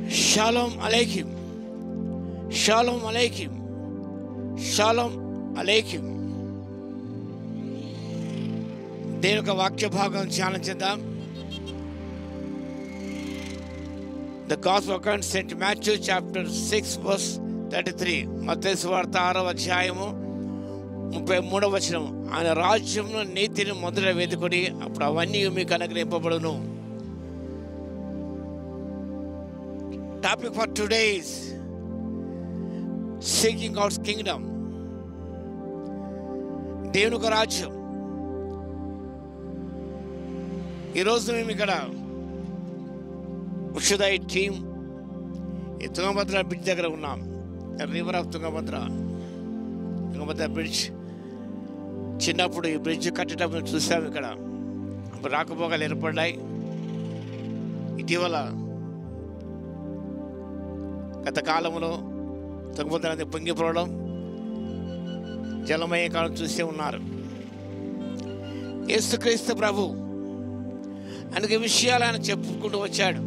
Shalom Aleichem. Shalom Aleichem. Shalom Aleichem. దేవుని యొక్క వాక్య భాగం ధ్యానం చేద్దాం. The Gospel according to St. Matthew chapter 6 verse 33. మత్తయి సువార్త 6వ అధ్యాయము 33వ వచనం. ఆయన రాజ్యమును నీతిని మొదట వెతుకుడి, అప్పుడు అవన్నీ మీకు అనుగ్రహింపబడును. Topic for today is seeking God's kingdom. దేవుని యొక్క రాజ్యం. ఈరోజు మేము ఇక్కడ ఉషుదయ్ టీమ్ ఈ తుంగభద్ర బ్రిడ్జ్ దగ్గర ఉన్నాం. River of Tungabhadra bridge. చిన్నప్పుడు ఈ బ్రిడ్జ్ కట్టేటప్పుడు చూసాము. ఇక్కడ రాకపోకలు ఏర్పడ్డాయి. ఇటీవల గత కాలంలో తుంగభద్ర నది పొంగిపోవడం, జలమయ కాలం చూసే ఉన్నారు. యేసుక్రీస్తు ప్రభు అనేక విషయాలు ఆయన చెప్పుకుంటూ వచ్చాడు.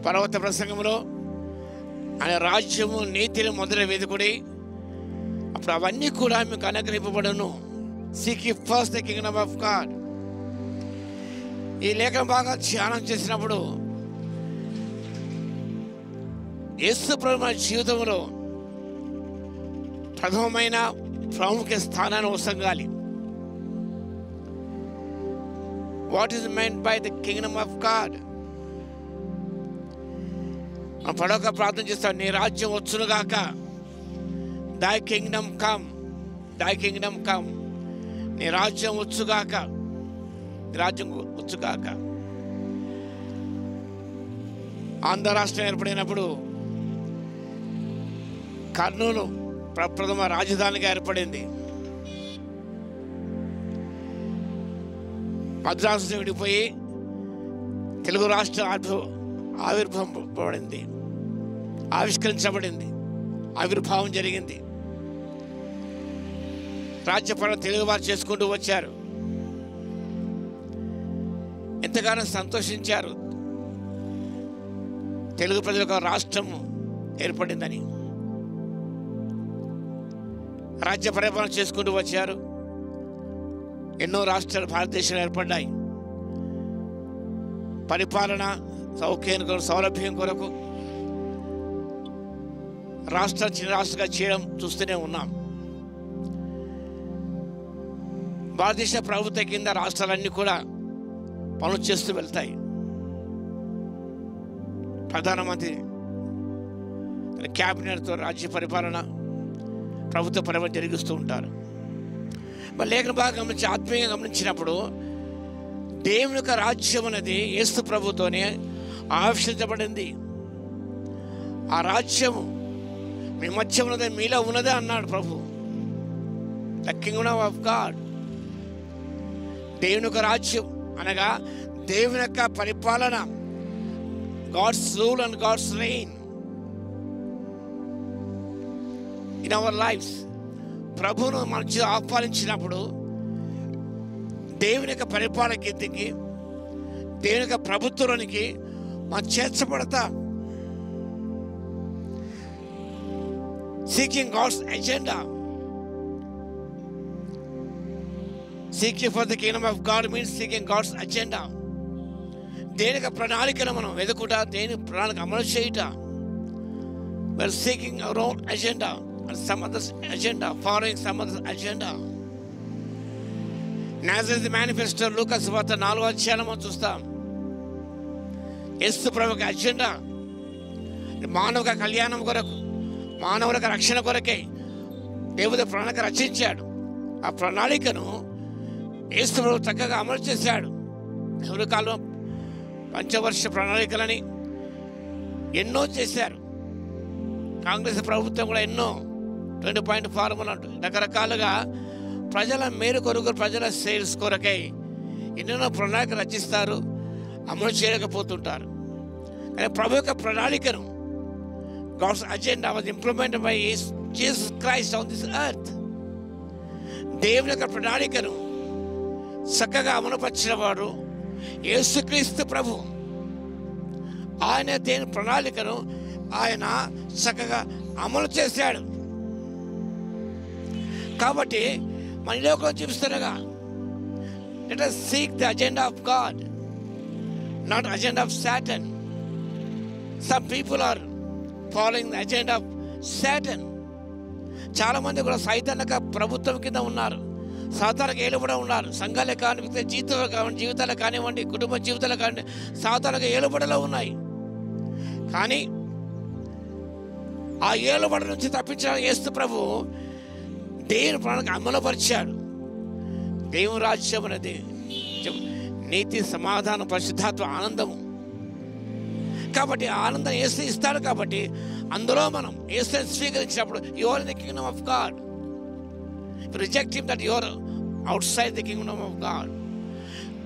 పర్వత ప్రసంగంలో ఆయన రాజ్యము నీతిని మొదట వెతుకుడి, అప్పుడు అవన్నీ కూడా మీకు అనుగ్రహింపబడును. Seek ye first the kingdom of God. ఈ లేఖన బాగా ధ్యానం చేసినప్పుడు యేసు ప్రభు మన జీవితంలో ప్రథమమైన ప్రాముఖ్య స్థానాన్ని వసంగాలి. What is meant by the kingdom of God? మనం పడక ప్రార్థన చేస్తాం, నీ రాజ్యం వచ్చునుగాక, thy kingdom come, thy kingdom come, నీ రాజ్యం వచ్చుగాక, నీ రాజ్యం వచ్చుగాక. ఆంధ్ర రాష్ట్రం ఏర్పడినప్పుడు కర్నూలు ప్రథమ రాజధానిగా ఏర్పడింది. మద్రాసు విడిపోయి తెలుగు రాష్ట్ర ఆవిర్భవింపబడింది, ఆవిష్కరించబడింది, ఆవిర్భావం జరిగింది. రాజ్యపాలన తెలుగు వారు చేసుకుంటూ వచ్చారు. ఎంతగానో సంతోషించారు తెలుగు ప్రజలకు రాష్ట్రం ఏర్పడిందని. రాజ్య పరిపాలన చేసుకుంటూ వచ్చారు. ఎన్నో రాష్ట్రాలు భారతదేశంలో ఏర్పడ్డాయి. పరిపాలన సౌలభ్యం కొరకు రాష్ట్రం చిన్న రాష్ట్రంగా చేయడం చూస్తూనే ఉన్నాం. భారతదేశ ప్రభుత్వం కింద రాష్ట్రాలన్నీ కూడా పనులు చేస్తూ వెళ్తాయి. ప్రధానమంత్రి క్యాబినెట్తో రాజ్య పరిపాలన, ప్రభుత్వ పరిపాలన జరిగిస్తూ ఉంటారు. మరి లేఖన బాగా గమనించి ఆత్మీయంగా గమనించినప్పుడు దేవుని యొక్క రాజ్యం అనేది యేసు ప్రభుతోనే ఆవిష్కరించబడింది. ఆ రాజ్యము మీ మధ్య ఉన్నదే, మీలో ఉన్నదే అన్నాడు ప్రభు. The kingdom of God. దేవుని యొక్క రాజ్యం అనగా దేవుని యొక్క పరిపాలన, God's rule and God's reign in our lives. ప్రభువును మనకు ఆహ్వానించినప్పుడు దేవుని యొక్క పరిపాలన కిందికి, దేవుని యొక్క ప్రభుత్వానికి మనం చేర్చబడతాం. Seeking God's agenda. Seeking for the kingdom of God means seeking God's agenda. దేని యొక్క ప్రణాళికను మనం వెతుకుట, దేని ప్రణాళిక అమలు చేయుట. we're seeking our own agenda and some other's agenda, following some other's agenda. Nazareth manifesto లూకా సువార్త 4వ అధ్యాయంలో చూస్తాం. యేసు ప్రభు యొక్క అజెండా మానవ కళ్యాణం కొరకు, మానవుల రక్షణ కొరకే దేవుడు ప్రణాళిక రచించాడు. ఆ ప్రణాళికను యేసు ప్రభు చక్కగా అమలు చేశాడు. ఎవరి కాలం పంచవర్ష ప్రణాళికలని ఎన్నో చేశారు. కాంగ్రెస్ ప్రభుత్వం కూడా ఎన్నో 20 పాయింట్ ఫార్ములా అంటూ రకరకాలుగా ప్రజల మేలు కొరకు, ప్రజల సేల్స్ కొరకై ఎన్నెన్నో ప్రణాళిక రచిస్తారు, అమలు చేయలేకపోతుంటారు. కానీ ప్రభు యొక్క ప్రణాళికను, God's agenda was implemented by Jesus Christ on this earth. దేవుని యొక్క ప్రణాళికను చక్కగా అమలుపరిచిన వాడు యేసుక్రీస్తు ప్రభు. ఆయన దేని ప్రణాళికను ఆయన చక్కగా అమలు చేశాడు. కాబట్టి మన లోకం చూపిస్తున్నాగా, let us seek the agenda of God, not agenda of Satan. Some people are following the agenda of Satan. చాలామంది కూడా సైతానిక ప్రభుత్వం కింద ఉన్నారు, సాతానికి ఏలుబడి ఉన్నారు. సంఘాలే కానివ్వండి, జీవితాలు కానివ్వండి, కుటుంబ జీవితాలు కానివ్వండి, సాతానికి ఏలుబడిలో ఉన్నాయి. కానీ ఆ ఏలుబడి నుంచి తప్పించడానికి యేసు ప్రభు దేవుని ప్రణాళిక అమలుపరిచాడు. దేవుని రాజ్యం అనేది నీతి, సమాధానం, పరిశుద్ధాత్మ, ఆనందము. కాబట్టి ఆ ఆనందం యేసు ఇస్తాడు. కాబట్టి అందులో మనం యేసుని స్వీకరించినప్పుడు you are in the kingdom of God. Reject him that you are outside the kingdom of God.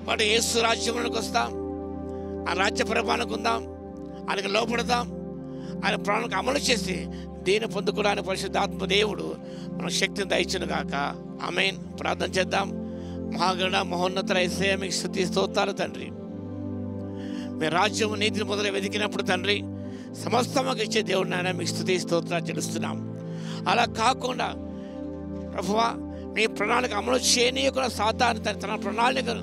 But Yesu రాజ్యంలోకి వస్తాం, ఆ రాజ్య పరిపాలనకు ఉందాం, ఆయనకు లోపడదాం, ఆయన ప్రాణానికి అమలు చేసి దీన్ని పొందుకోవడానికి పరిశుద్ధాత్మ దేవుడు మన శక్తిని దయచును గాక. ఆమేన్. ప్రార్థన చేద్దాం. మహాగణ మహోన్నత యేసయ్య, మీకు స్తుతి స్తోత్రాలు తండ్రి. మీ రాజ్యము నీతిని మొదలు వెతికినప్పుడు తండ్రి సమస్తముకు ఇచ్చే దేవుడు నాయన, మీకు స్తుతి స్తోత్రాలు చెల్లిస్తున్నాం. అలా కాకుండా ప్రభువా, మీ ప్రణాళిక అమలు చేయనీయకుండా సాతాను తన ప్రణాళికను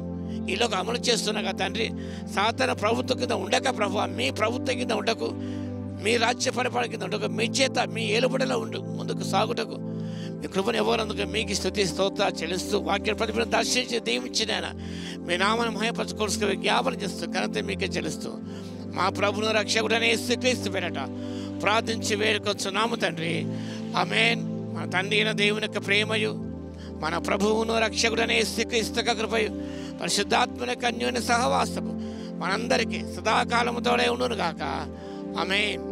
ఈలోకి అమలు చేస్తున్నాగా తండ్రి. సాతాను ప్రభుత్వం కింద ఉండక ప్రభువా, మీ ప్రభుత్వం కింద ఉండకు, మీ రాజ్య పరిపాలన కింద ఉండకు, మీ చేత మీ ఏలుబడిలో ఉండు ముందుకు సాగుటకు మీ కృపను ఎవరందుకు మీకు స్తుతి స్తోత్రాలు చెల్లిస్తూ వాక్య ప్రతిఫలం దర్శించి దీవించిన మీ నామాన్ని మహిమపరచుకోవాల్సిన జ్ఞాపనం చేస్తూ ఘనత మీకే చెల్లిస్తూ మా ప్రభువును రక్షకుడనే యేసుక్రీస్తు పేరట ప్రార్థించి వేడుకొచ్చున్నాము తండ్రి. ఆమేన్. మన తండ్రి అయిన దేవుని యొక్క ప్రేమయు, మన ప్రభువును రక్షకుడనే యేసుక్రీస్తు కృపయు, పరిశుద్ధాత్మని యొక్క అన్యోన్య సహవాసము మనందరికీ సదాకాలము తోడే ఉండును గాక. ఆమేన్.